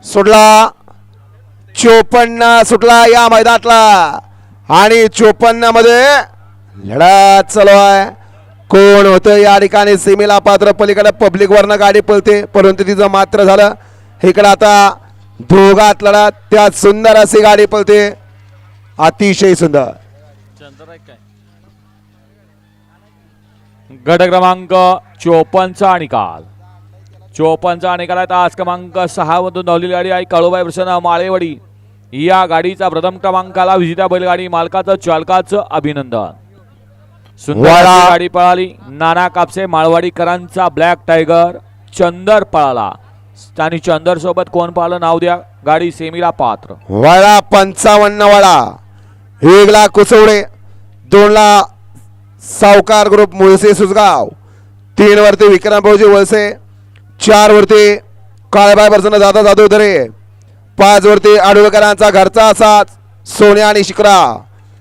सुटला 54 सुटला या मैदानातला आणि 54 मध्ये लढा चालू आहे. कोण होतं या ठिकाणी सीमेला पात्र. पलीकडे पब्लिक वरनं गाडी पळते परंतु तिचं मात्र झालं. इकडे आता दोघात लढा त्यात सुंदर अशी गाडी पळते अतिशय सुंदर. गट क्रमांक 54चा निकाल 54चा निकाल आहे. तास क्रमांक 6 मधून धावलेली गाडी आहे काळूबाई प्रसन्न माळेवाडी. या गाडीचा प्रथम क्रमांकाला विजेत्या बैलगाडी मालकाचं चालकाचं अभिनंदन. सुंदर अशी गाडी पळाली. नाना कापसे माळवाडीकरांचा ब्लॅक टायगर चंदर पळाला आणि चंदर सोबत कोण पळालं नाव द्या. गाडी सेमीला पात्र. वळा 55 वळा 1 ला कुसवडे 2 ला सावकार ग्रुप मुळसे सुसगाव 3 वरती विक्रम भाऊजी वळसे 4 वरती काळबाई प्रसन्न दादा जाधव धरे 5 वरती आडवकरांचा घरचा साथ सोन्या आणि शिकरा